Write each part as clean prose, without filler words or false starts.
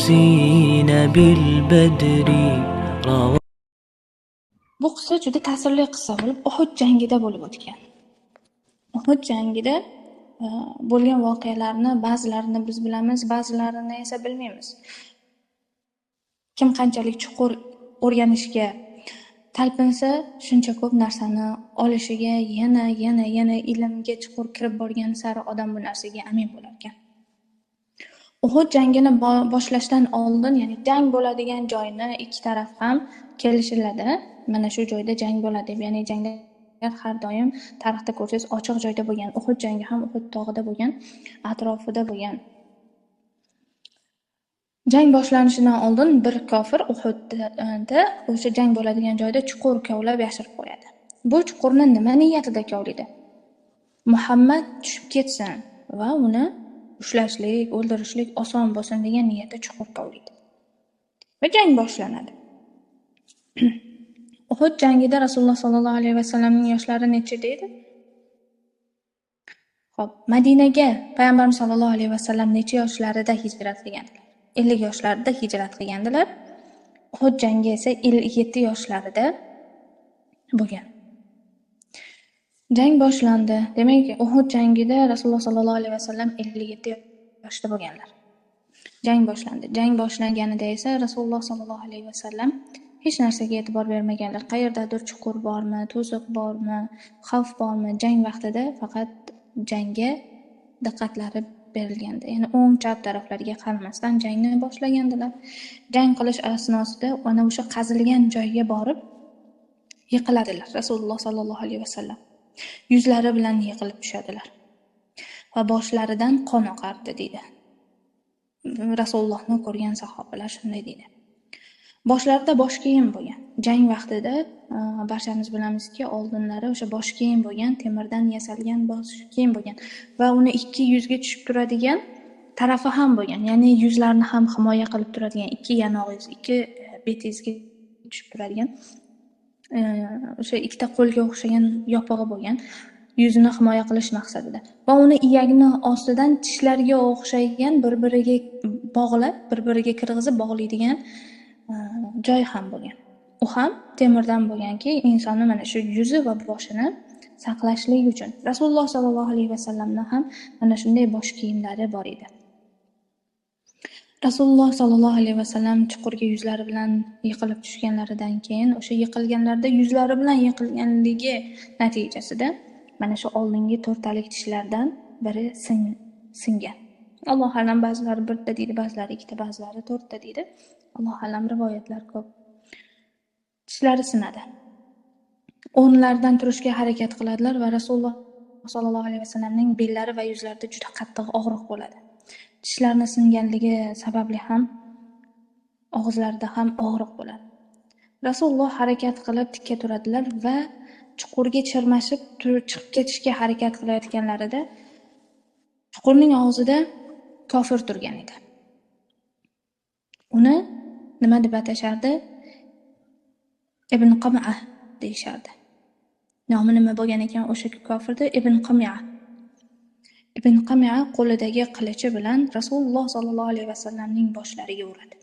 زين بالبدر Bu qissa juda ta'sirli qissa bo'lib, Uhud jangida bo'lib o'tgan. Uhud jangida bo'lgan voqealarni ba'zilarini biz bilamiz, ba'zilarini esa bilmaymiz. Kim qanchalik chuqur o'rganishga talpinsa, shuncha ko'p narsani olishiga, yana ilmga chuqur kirib borgan sari odam bu narsaga amin bo'lar ekan. Uhud jangini boshlashdan oldin, ya'ni jang bo'ladigan joyni ikki taraf ham kelishiladi. Mana shu joyda jang bo'ladi deb, ya'ni janglar har doim tarixda ko'rsangiz ochiq joyda bo'lgan. Uhud jangi ham Uhud tog'ida bo'lgan, atrofida bo'lgan. Jang boshlanishidan oldin bir kofir Uhudda o'sha jang bo'ladigan joyda chuqur kovlab yashirib qo'yadi. Bu chuqurni nima niyatida kovlaydi? Muhammad tushib ketsin va uni ushlashlik, o'ldirishlik oson bo'lsin degan niyatda chuqur kovlaydi. Va jang boshlanadi. Uhud jangida Rasululloh sollallohu alayhi vasallamning yoshlari nechida edi? Xo'p, Madinaga Payg'ambarimiz sollallohu alayhi vasallam necha yoshlarida hijrat qilgandilar? 50 yoshlarida hijrat qilgandilar. Uhud jangi esa 57 yoshlarida bo'lgan. Jang boshlandi. Demak, Uhud jangida Rasululloh sollallohu alayhi vasallam 57 yoshda bo'lganlar. Jang boshlandi. Jang boshlanganida esa Rasululloh sollallohu alayhi vasallam hech narsaga e'tibor bermaganlar. Qayerdadir chuqur bormi, to'siq bormi, xavf bormi, jang vaqtida faqat jangga diqqatlari berilgandi. Ya'ni o'ng chap taraflarga qaramasdan jangni boshlagandilar. Jang qilish asnosida ana o'sha qazilgan joyga borib yiqiladilar Rasululloh sollallohu alayhi vasallam. Yuzlari bilan yiqilib tushadilar. Va boshlaridan qon oqardi deydi. Rasulullohni ko'rgan sahobalar shunday deydi. Boshlarida bosh kiyim bo'lgan. Jang vaqtida barchamiz bilamizki, oldinlari o'sha bosh kiyim bo'lgan, temirdan yasalgan bosh kiyim bo'lgan va uni ikki yuzga tushib turadigan tarafi ham bo'lgan. Ya'ni yuzlarni ham himoya qilib turadigan, ikki yanog'ingiz, ikki betingizga tushib turadigan o'sha ikkita qo'lga o'xshagan yopig'i bo'lgan, yuzni himoya qilish maqsadida. Va uni iyagini ostidan tishlarga o'xshagan bir-biriga bog'lab, bir-biriga kirg'izib bog'laydigan joy ham bo'lgan. U ham temirdan bo'lganki, insonni mana shu yuzi va boshini saqlashlik uchun. Rasululloh sollallohu alayhi vasallamning ham mana shunday bosh kiyimlari bor edi. Rasululloh sollallohu alayhi vasallam chuqurga yuzlari bilan yiqilib tushganlaridan keyin, o'sha yiqilganlarda yuzlari bilan yiqilganligi natijasida mana shu oldingi to'rttalik tishlardan biri singan. Alloh alam, ba'zilari birta deydi, ba'zilari ikkita, ba'zilari to'rtta deydi. Alloh alam, rivoyatlar ko'p. Tishlari sinadi. O'rnlaridan turishga harakat qiladilar va Rasululloh sollallohu alayhi vasallamning bellari va yuzlarida juda qattiq og'riq bo'ladi. Tishlarini singanligi sababli ham og'izlarida ham og'riq bo'ladi. Rasululloh harakat qilib tikka turadilar va chuqurga chirmashib chiqib ketishga harakat qilayotganlarida chuqurning og'zida kofir turgan edi. Uni nima deb atashardi? Ibn Qam'a deyishardi. Nomi nima bo'lgan ekan o'sha kofirda? Ibn Qam'a. Ibn Qam'a qo'lidagi qilichi bilan Rasululloh sollallohu alayhi vasallamning boshlariga uradi.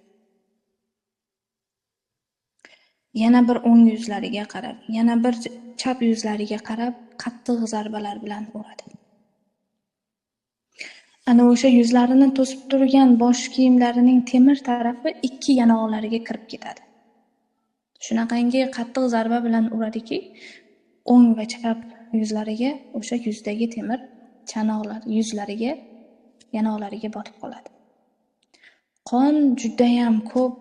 Yana bir o'ng yuzlariga qarab, yana bir chap yuzlariga qarab qattiq zarbalar bilan uradi. Ana o'sha yuzlarini to'sib turgan bosh kiyimlarining temir tarafi ikki yanoqlariga kirib ketadi. Shunaqangi qattiq zarba bilan uradiki, o'ng va chap yuzlariga o'sha yuzdagi temir chanoqlar yuzlariga, yanoqlariga botib qoladi. Qon juda ham ko'p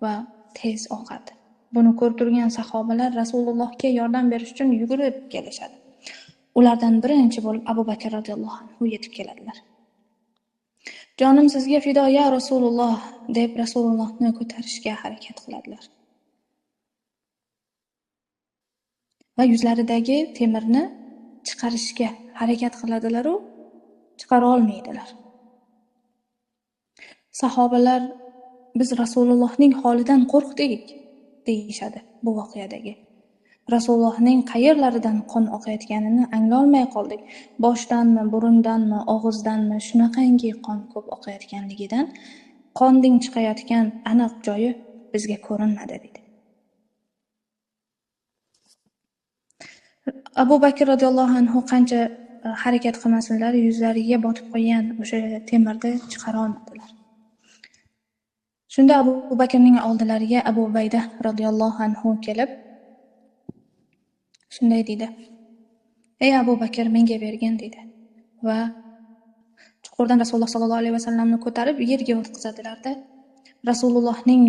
va tez oqadi. Buni ko'rib turgan sahobalar Rasulullohga yordam berish uchun yugurib kelishadi. Ulardan birinchi bo'lib Abu Bakr radhiyallohu anhu yetib keladilar. Jonim sizga fido ya Rasululloh deb Rasulullohni ko'tarishga harakat qiladilar. Va yuzlaridagi temirni chiqarishga harakat qiladilar u chiqara olmaydilar. Sahobalar biz Rasulullohning holidan qo'rqdik deyishadi bu voqeadagi. Rasulullohning qayerlaridan qon oqayotganini anglolmay qoldik. Boshdanmi, burundanmi, og'izdanmi shunaqangi qon ko'p oqayotganligidan qonning chiqayotgan aniq joyi bizga ko'rinmadi deydi. Abu Bakr radhiyallohu anhu qancha harakat qilmasinlar, yuzlariga botib qolgan o'sha temirni chiqara olmadilar. Shunda Abu Bakrning oldilariga Abu Ubayda radhiyallohu anhu kelib, shunday deydi: "Ey Abu Bakr, menga bergin" deydi. Va chuqurdan Rasululloh sollallohu alayhi vasallamni ko'tarib yerga o'tqizadilar-da, Rasulullohning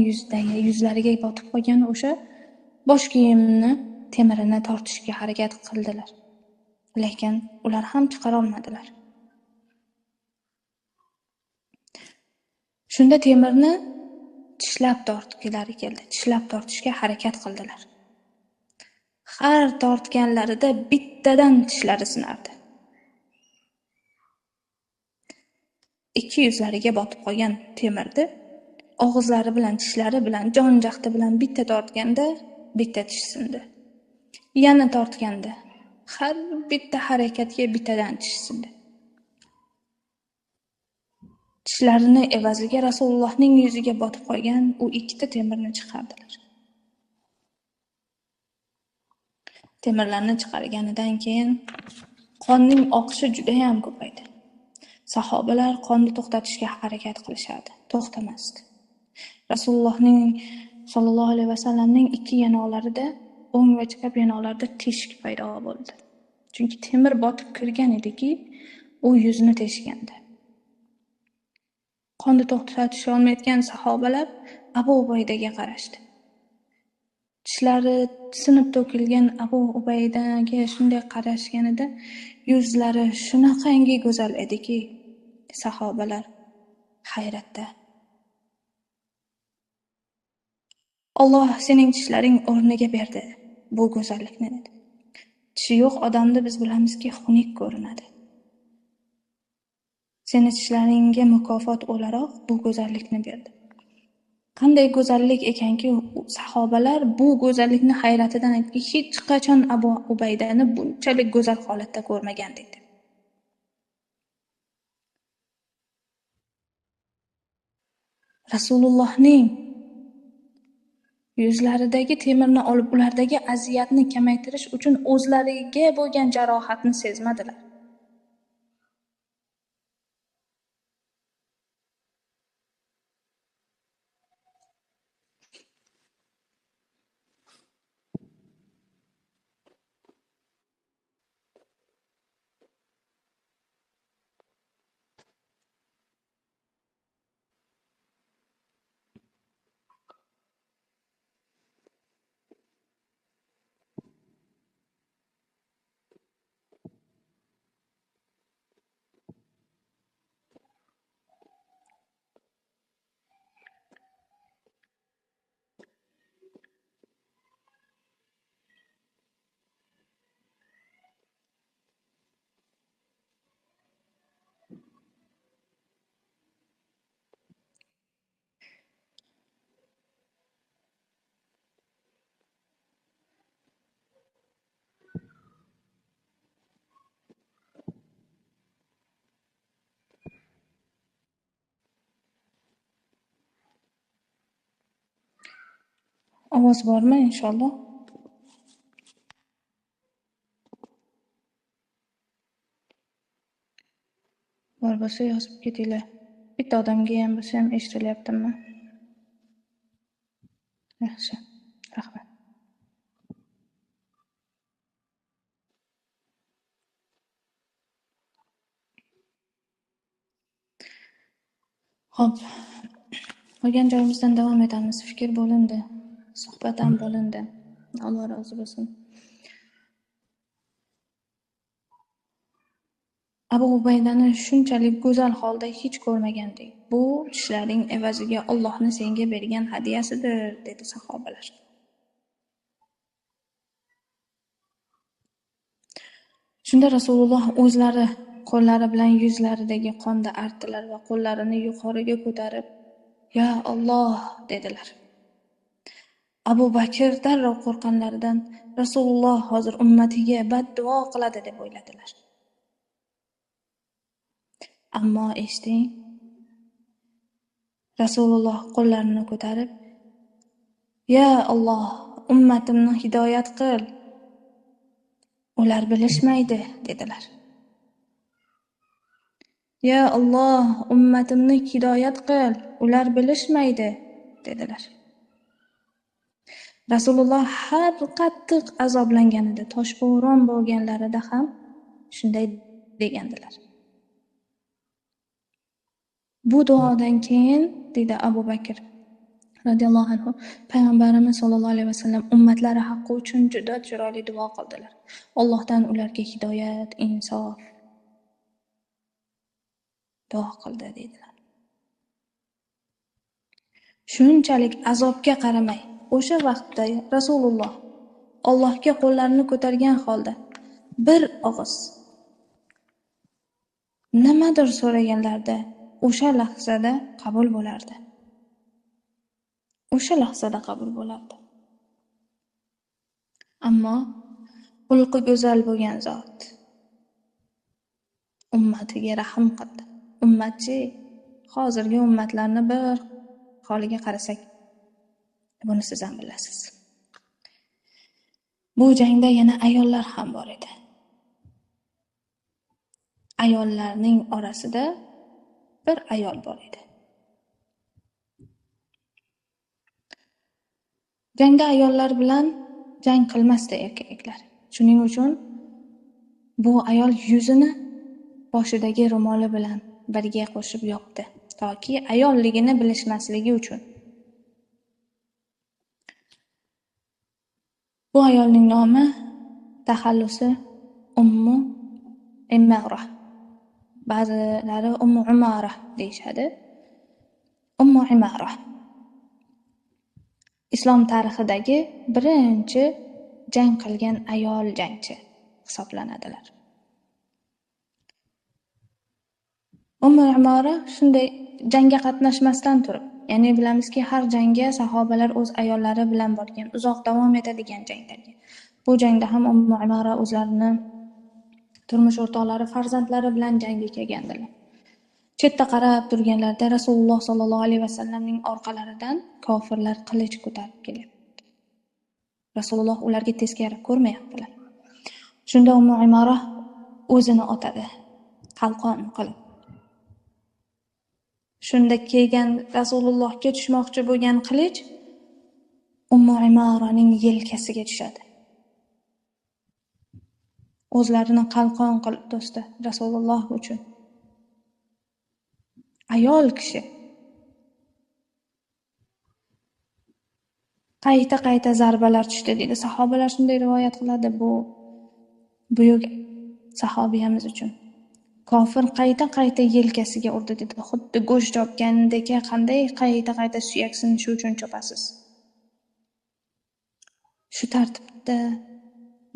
yuzlariga botib qolgan o'sha bosh kiyimni temirini tortishga harakat qildilar. Lekin ular ham chiqara olmadilar. Shunda temirni tishlab tortgilari keldi. Tishlab tortishga harakat qildilar. Har tortganlarida bittadan tishlari sinardi. Ikki yuzlariga botib qolgan temirni og'izlari bilan, tishlari bilan, jon jahdi bilan bitta tortganda bitta tish sindi. Yana tortganda har bitta harakatga bittadan tish sindi. Tishlarini evaziga Rasulullohning yuziga botib qolgan u ikkita temirni chiqardilar. Temirlarni chiqarganidan keyin qonning oqishi juda ham ko'paydi. Sahobalar qonni to'xtatishga harakat qilishardi, to'xtamasdi. Rasulullohning sollallohu alayhi vasallamning ikki yanoqlarida, o'ng va chap yanoqlarida teshik paydo bo'ldi. Chunki temir botib kirgan ediki, u yuzni teshgandi. Qonni to'xtatisha olmayotgan sahobalar Abu Ubaydaga qarashdi. Tishlari sinib to'kilgan Abu Ubaydaga shunday qarashganida yuzlari shunaqangi go'zal ediki, sahobalar hayratda. Alloh sening tishlaring o'rniga berdi bu go'zallikni dedi. Tishi yo'q odamni biz bilamizki xunuk ko'rinadi. Seni tishlaringga mukofot o'laroq bu go'zallikni berdi. Qanday go'zallik ekanki, sahobalar bu go'zallikni hayratidan aytdi, hech qachon Abu Ubaydani bunchalik go'zal holatda ko'rmagan dedi. Rasulullohning yuzlaridagi temirni olib ulardagi aziyatni kamaytirish uchun o'zlariga bo'lgan jarohatni sezmadilar. Ovoz bormi inshaalloh? Bor bo'lsa yozib ketinglar. Bitta odamga ham bo'lsa ham eshitilyaptimi? Yaxshi. Rahmat. Xo'p. Qolgan joyimizdan davom etamiz. Fikr bo'lindi. Suhbat ham bo'lindi. Alloh rozi bo'lsin. Abu Ubaydani shunchalik go'zal holda hech ko'rmagandik. Bu tishlaring evaziga Allohning senga bergan hadiyasidir, dedi sahobalar. Shunda Rasululloh o'zlari qo'llari bilan yuzlaridagi qonni artdilar va qo'llarini yuqoriga ko'tarib, "Ya Alloh" dedilar. Abu Bakr darrov qo'rqqanlaridan Rasululloh hozir ummatiga badduo qiladi deb o'yladilar. Ammo eshiting, Rasululloh qo'llarini ko'tarib, "Ya Alloh, ummatimni hidoyat qil. Ular bilishmaydi", dedilar. "Ya Alloh, ummatimni hidoyat qil. Ular bilishmaydi", dedilar. Rasululloh har qattiq azoblanganida, toshbo'ron bo'lganlarida ham shunday degandilar. Bu duodan keyin, dedi Abu Bakr radhiyallohu anhu, payg'ambarimiz sollallohu alayhi vasallam ummatlari haqqi uchun juda chiroyli duo qildilar. Allohdan ularga hidoyat, insof duo qildi, dedilar. Shunchalik azobga qaramay, o'sha vaqtda Rasululloh Allohga qo'llarini ko'targan holda bir og'iz nimadir so'raganlarda o'sha lahzada qabul bo'lardi. O'sha lahzada qabul bo'lardi. Ammo xulqi go'zal bo'lgan zot ummatiga rahm qildi. Ummatchi, hozirgi ummatlarni bir holiga qarasak, buni siz ham bilasiz. Bu jangda yana ayollar ham bor edi. Ayollarning orasida bir ayol bor edi. Jangda ayollar bilan jang qilmasdi erkaklar. Shuning uchun bu ayol yuzini boshidagi ro'moli bilan birga qo'shib yopdi, toki ayolligini bilishmasligi uchun. Bu ayolning nomi taxallusi Ummu Imara. Ba'zilari Ummu Umara deyishadi. Ummu Imara islom tarixidagi birinchi jang qilgan ayol jangchi hisoblanadilar. Ummu Imara shunday jangga qatnashmasdan turib, ya'ni bilamizki, har jangga sahobalar o'z ayollari bilan borgan, uzoq davom etadigan janglarga. Bu jangda ham Ummu Imara o'zlarini turmush o'rtoqlari, farzandlari bilan jangga kelgandilar. Chetda qarab turganlarda Rasululloh sollallohu alayhi vasallamning orqalaridan kofirlar qilich ko'tarib kelyapti. Rasululloh ularga teskari ko'rmayaptilar. Shunda Ummu Imara o'zini otadi, qalqon qilib. Shunda kelgan Rasulullohga tushmoqchi bo'lgan qilich Ummu Imaraning yelkasiga tushadi. O'zlarini qalqon qilib do'sti Rasululloh uchun. Ayol kishi qayta zarbalar tushdi, dedi. Sahobalar shunday rivoyat qiladi, bu buyuk sahobiyamiz uchun. Kofir qayta yelkasiga urdi, dedi. Xuddi go'sht chopgandek, qanday qayta suyaksini shu uchun chopasiz. Shu tartibda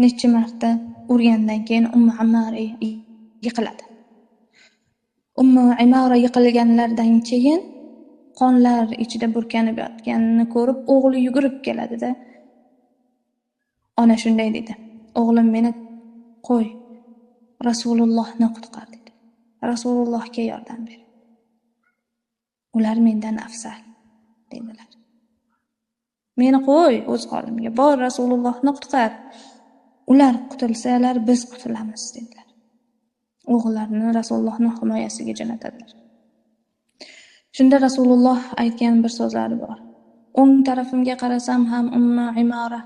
necha marta urgandan keyin Ummu Imara yiqiladi. Ummu Imara yiqilganlardan keyin qonlar ichida burkanib yotganini ko'rib, o'g'li yugurib keladi-da. Ona shunday dedi: "O'g'lim, meni qo'y, Rasulullohni qutqar", dedi. Rasulullohga yordam ber. Ular mendan afzal, dedilar. Meni qo'y o'z holimga, bor Rasulullohni qutqar. Ular qutulsalar biz qutulamiz, dedilar. O'g'illarini Rasulullohning himoyasiga jo'natadilar. Shunda Rasululloh aytgan bir so'zlari bor. O'ng tarafimga qarasam ham Ummu Imara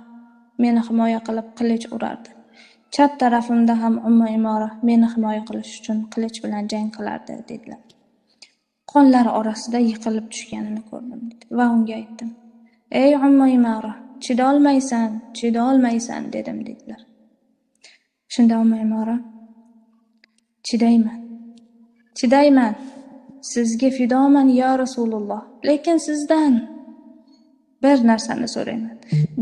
meni himoya qilib qilich urardi. Chap tarafimda ham Ummu Imara meni himoya qilish uchun qilich bilan jang qilardi, dedilar. Qonlar orasida yiqilib tushganini ko'rdim, dedi. Va unga aytdim: "Ey Ummu Imara, chidolmaysan", dedim, dedilar. Shunda Ummu Imara: Chidayman. Sizga fidoman ya Rasululloh. Lekin sizdan bir narsani so'rayman.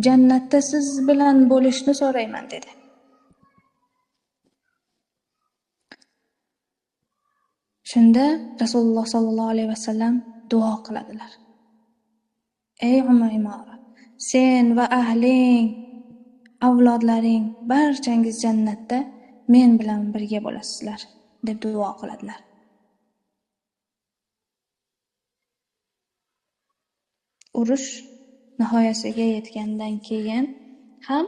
Jannatda siz bilan bo'lishni so'rayman, dedi. Shunda Rasululloh sollallohu alayhi vasallam duo qiladilar. Ey Ummu Imara, sen va ahling, avlodlaring barchangiz jannatda men bilan birga bo'lasizlar, deb duo qiladilar. urush nihoyasiga yetgandan keyin ham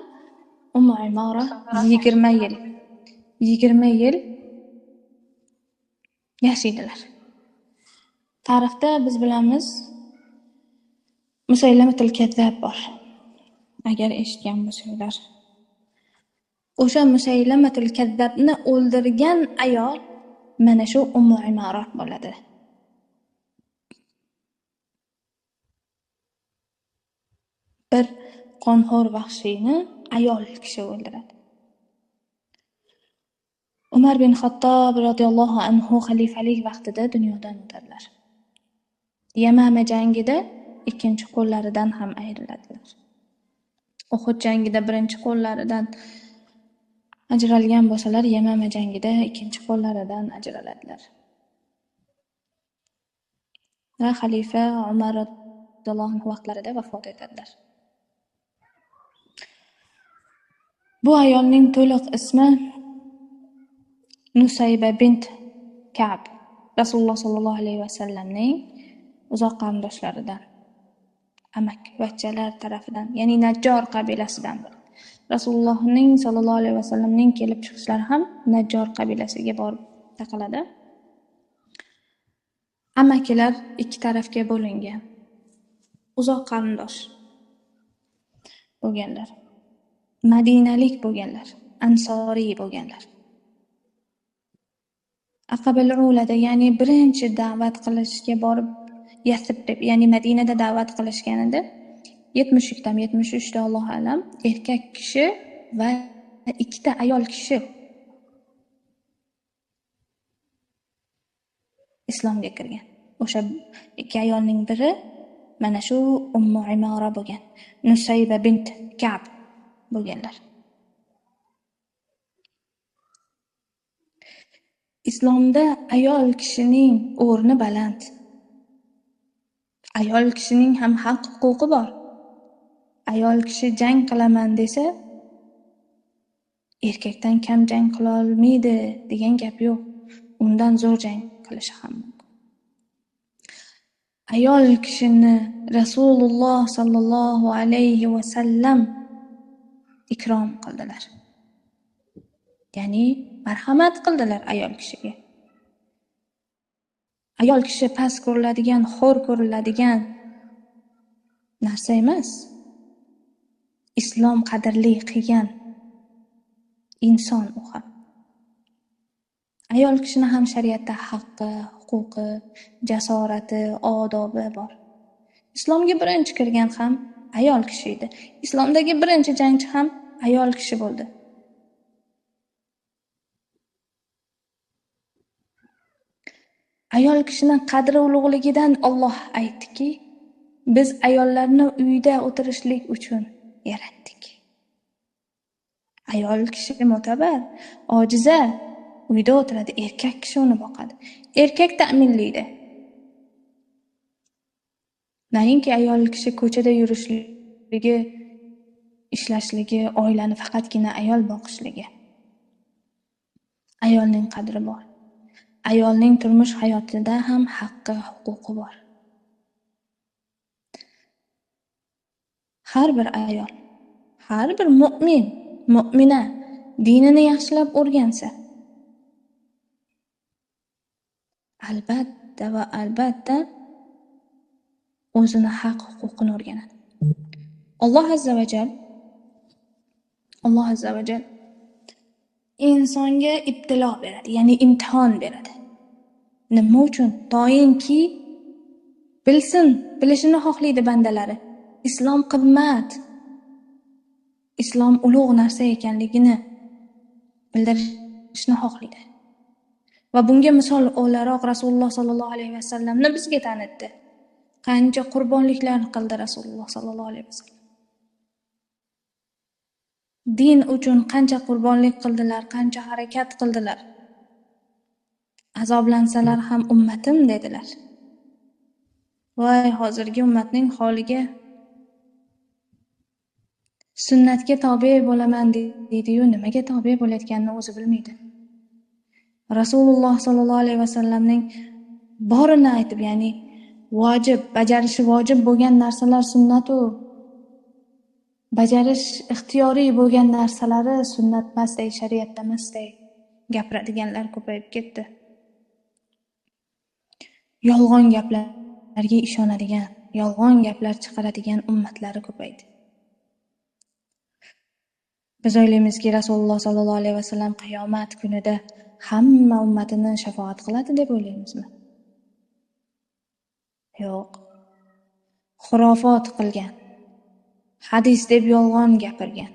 Ummu Imora 20 yil yashaydilar. Tarixda biz bilamiz, Musaylamatul Kazzab bor. Agar eshitgan bo'lsanglar. O'sha Musaylamatul Kazzabni o'ldirgan ayol mana shu Ummu Imora bo'ladi. Bir qonxo'r vahshiyni ayol kishi o'ldiradi. Umar bin Xattob radhiyallohu anhu xalifalik vaqtida dunyodan o'tadilar. Yamama jangida ikkinchi qo'llaridan ham ayriladilar. Uhud jangida birinchi qo'llaridan ajralgan bo'lsalar, Yamama jangida ikkinchi qo'llaridan ajraladilar. Va xalifa Umar radhiyallohu anhu vaqtlarida vafot etadilar. Bu ayolning to'liq ismi Nusayba bint Ka'b, Rasululloh sollallohu alayhi vasallamning uzoq qarindoshlaridan, amakivachchalar tarafidan, ya'ni Najjor qabilasidan. Rasulullohning sollallohu alayhi vasallamning kelib chiqishlari ham Najjor qabilasiga borib taqaladi. Amakilar ikki tarafga bo'lingan. Uzoq qarindosh bo'lganlar. Madinalik bo'lganlar, ansoriy bo'lganlar. Aqabal Ulada, ya'ni birinchi da'vat qilishga borib Yasrib, ya'ni Madinada da'vat qilishganida 73 ta Alloh alam erkak kishi va ikkita ayol kishi islomga kirgan. O'sha ikki ayolning biri mana shu Ummu Imora bo'lgan. Nusayba bint Ka'b bo'lganlar. Islomda ayol kishining o'rni baland. Ayol kishining ham haq huquqi bor. Ayol kishi jang qilaman desa, erkakdan kam jang qila olmaydi degan gap yo'q. Undan zo'r jang qilishi ham mumkin. Ayol kishini Rasululloh sallallohu alayhi va sallam ikrom qildilar. Ya'ni marhamat qildilar ayol kishiga. Ayol kishi past ko'riladigan, xo'r ko'riladigan narsa emas. Islom qadrli qilgan inson u ham. Ayol kishini ham shariatda haqqi, huquqi, jasorati, odobi bor. Islomga birinchi kirgan ham ayol kishi edi. Islomdagi birinchi jangchi ham ayol kishi bo'ldi. Ayol kishining qadri ulug'ligidan Alloh aytdiki, biz ayollarni uyda o'tirishlik uchun yaratdik. Ayol kishi mo'tabar, ojiza, uyda o'tiradi, erkak kishi uni boqadi. Erkak ta'minlaydi. Nainki ayol kishi ko'chada yurishligi, ishlashligi, oilani faqatgina ayol boqishligi. Ayolning qadri bor. Ayolning turmush hayotida ham haqqi, huquqi bor. Har bir ayol, har bir mu'min, mu'mina dinini yaxshilab o'rgansa, albatta va albatta o'zini haq huquqini o'rganadi. Alloh azza va jal insonga ibtilo beradi, ya'ni imtihon beradi. Nima uchun? Doimki bilishini xohlaydi bandalari. Islom qimmat, islom ulug' narsa ekanligini bildirishni xohlaydi. Va bunga misol o'laroq Rasululloh sollallohu alayhi vasallamni bizga tanitdi. Qancha qurbonliklar qildi Rasululloh sollallohu alayhi vasallam. Din uchun qancha qurbonlik qildilar, qancha harakat qildilar. Azoblansalar ham ummatim dedilar. Voy, hozirgi ummatning holiga. Sunnatga tobe bo'laman deydi-yu, nimaga tobe bo'layotganini o'zi bilmaydi. Rasululloh sollallohu alayhi vasallamning borini aytib, ya'ni Vojib, bajarishi vojib bo'lgan narsalar sunnatu, bajarish ixtiyoriy bo'lgan narsalari sunnat emasday, shariatda emasday gapiradiganlar ko'payib ketdi. Yolg'on gaplarga ishonadigan, yolg'on gaplar chiqaradigan ummatlari ko'paydi. Biz o'ylaymizki, Rasululloh sollallohu alayhi vasallam qiyomat kunida hamma ummatini shafoat qiladi deb o'ylaymizmi? Yo'q. Xurofot qilgan, hadis deb yolg'on gapirgan,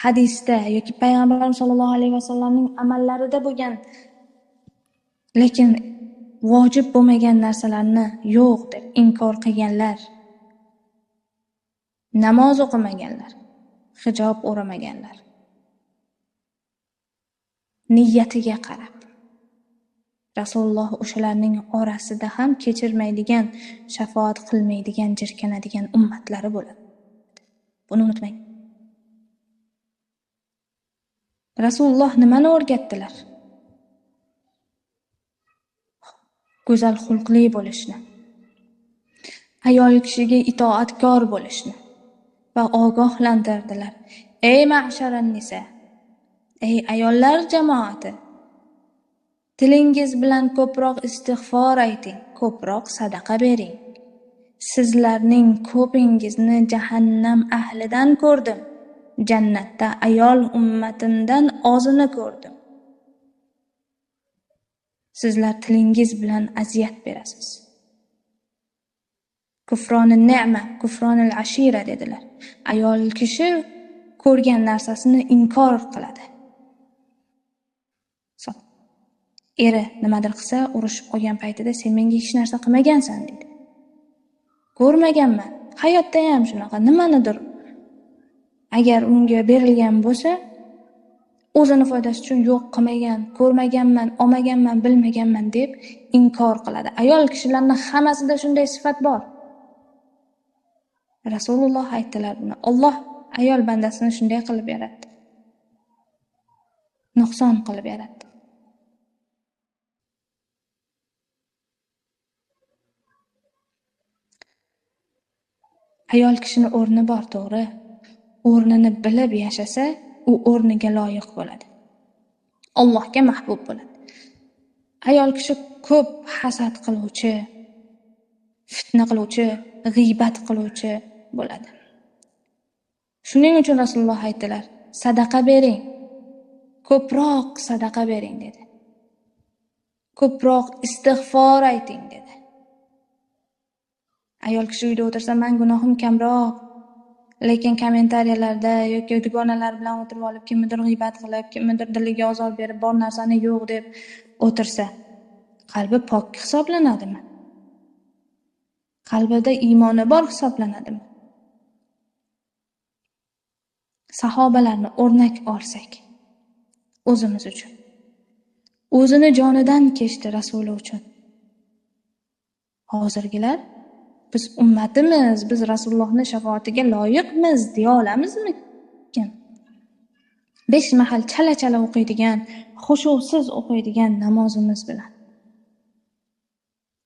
hadisda yoki payg'ambarimiz sollallohu alayhi vasallamning amallarida bo'lgan, lekin vojib bo'lmagan narsalarni yo'q deb inkor qilganlar, namoz o'qimaganlar, hijob o'ramaganlar, niyatiga qarab Rasululloh o'shalarning orasida ham kechirmaydigan, shafoat qilmaydigan, jirkanadigan ummatlari bo'ladi. Buni unutmang. Rasululloh nimani o'rgatdilar? Go'zal xulqli bo'lishni, ayol kishiga itoatkor bo'lishni va ogohlantirdilar. Ey ma'sharan nisa, ey ayollar jamoati, tilingiz bilan ko'proq istig'for ayting, ko'proq sadaqa bering. Sizlarning ko'pingizni jahannam ahlidan ko'rdim. Jannatda ayol ummatimdan ozini ko'rdim. Sizlar tilingiz bilan aziyat berasiz. Kufronul ne'ma, kufronul ashira dedilar. Ayol kishi ko'rgan narsasini inkor qiladi. Eri nimadir qilsa, urushib qolgan paytida sen menga hech narsa qilmagansan deydi. Ko'rmaganman. Hayotda ham shunaqa nimanidir agar unga berilgan bo'lsa, o'zini foydasi uchun yo'q qilmagan, ko'rmaganman, olmaganman, bilmaganman deb inkor qiladi. Ayol kishilarning hammasida shunday sifat bor. Rasululloh aytdilar buni. Alloh ayol bandasini shunday qilib yaratdi. Nuqson qilib yaratdi. Ayol kishini o'rni bor, to'g'ri. O'rnini bilib yashasa, u o'rniga loyiq bo'ladi. Allohga mahbub bo'ladi. Ayol kishi ko'p hasad qiluvchi, fitna qiluvchi, g'iybat qiluvchi bo'ladi. Shuning uchun Rasululloh aytdilar, sadaqa bering. Ko'proq sadaqa bering dedi. Ko'proq istig'for ayting dedi. Ayol kishi uyda o'tirsa, men gunohim kamroq, lekin kommentariyalarda yoki dugonalar bilan o'tirib olib, kimnidir g'iybat qilib, kimnidir diliga ozor berib, bor narsani yo'q deb o'tirsa, qalbi pok hisoblanadimi? Qalbida iymoni bor hisoblanadimi? Sahobalarni o'rnak olsak, o'zimiz uchun. O'zini jonidan kechdi Rasuli uchun. Hozirgilar biz ummatimiz, biz Rasulullohning shafoatiga loyiqmiz deya olamizmi? 5 mahal chala-chala o'qiydigan, xushusiz o'qiydigan namozimiz bilan.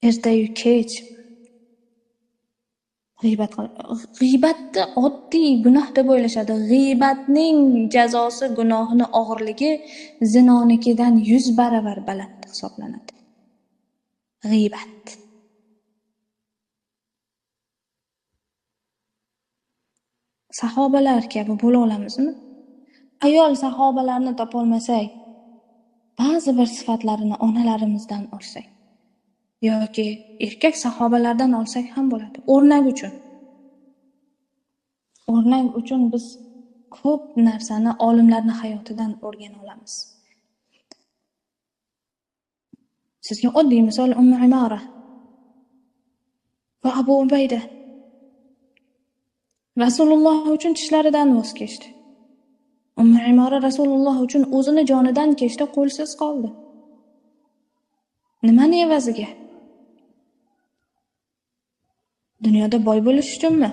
Ertayu kech g'iybatni oddiy gunoh deb o'ylashadi. G'iybatning jazosi, gunohini og'irligi zinonikidan 100 baravar baland hisoblanadi. G'iybat. Sahobalar kabi bo'la olamizmi? Ayol sahobalarni topolmasak, ba'zi bir sifatlarini onalarimizdan olsak yoki erkak sahobalardan olsak ham bo'ladi. O'rnak uchun. O'rnak uchun biz ko'p narsani olimlarning hayotidan o'rgana olamiz. Sizga oddiy misol Ummu Imora va Abu Ubayda. Rasululloh uchun tishlaridan voz kechdi. Ummu Imora Rasululloh uchun o'zini jonidan kechdi, qo'lsiz qoldi. Nimani evaziga? Dunyoda boy bo'lish uchunmi?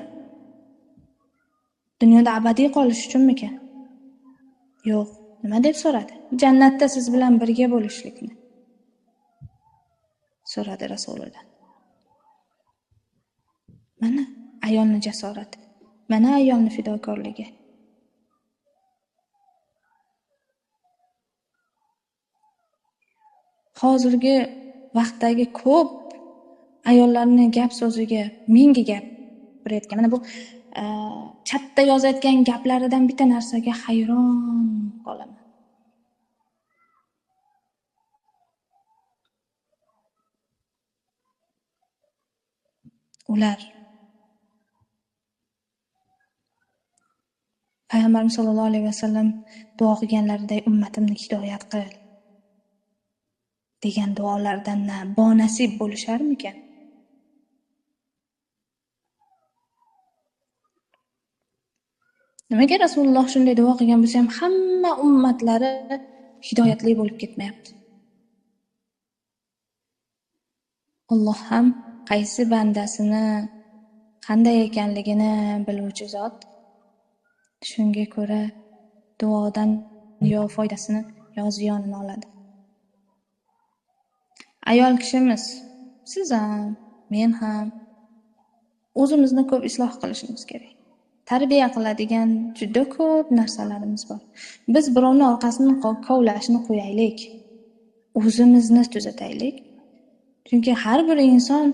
Dunyoda abadiy qolish uchunmikan? Yo'q. Nima deb so'radi? Jannatda siz bilan birga bo'lishlikni. so'radi Rasululloh. Mana ayolni jasorati, mana ayolni fidokorligi. Hozirgi vaqtdagi ko'p ayollarni gap so'ziga, menga gapirayotgan, mana bu chatda yozayotgan gaplaridan bitta narsaga hayron qolaman. Ular Payg'ambarimiz sollallohu alayhi vasallam duo qilganlariday ummatimni hidoyat qil degan duolardan bonasib bo'lisharmikan? Nimaga Rasululloh shunday duo qilgan bo'lsa ham hamma ummatlari hidoyatli bo'lib ketmayapti? Alloh ham qaysi bandasini qanday ekanligini biluvchi zot. Shunga ko'ra duodan yo foydasini yo ziyonini oladi. Ayol kishimiz, siz ham, men ham o'zimizni ko'p isloh qilishimiz kerak. Tarbiya qiladigan juda ko'p narsalarimiz bor. Biz birovni orqasini kovlashni qo'yaylik. O'zimizni tuzataylik. Chunki har bir inson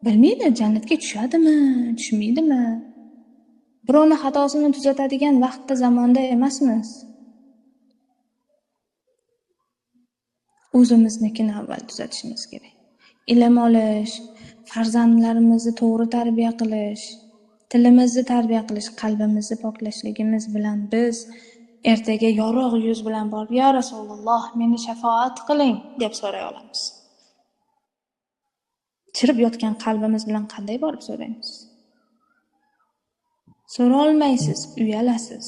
bilmaydi jannatga tushadimi, tushmaydimi. Birovni xatosini tuzatadigan vaqtda zamonda emasmiz. O'zimiznikini avval tuzatishimiz kerak. Ilm olish, farzandlarimizni to'g'ri tarbiya qilish, tilimizni tarbiya qilish, qalbimizni poklashligimiz bilan biz ertaga yorug' yuz bilan borib, "Ya Rasululloh, meni shafoat qiling" deb so'ray olamiz. Chirib yotgan qalbimiz bilan qanday borib so'raymiz? So'ra olmaysiz, uyalasiz.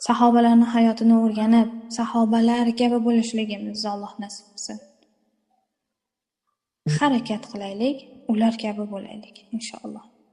Sahobalarning hayotini o'rganib, sahobalar kabi bo'lishligimizni Alloh nasib qilsin. Harakat qilaylik, ular kabi bo'laylik, inshaalloh.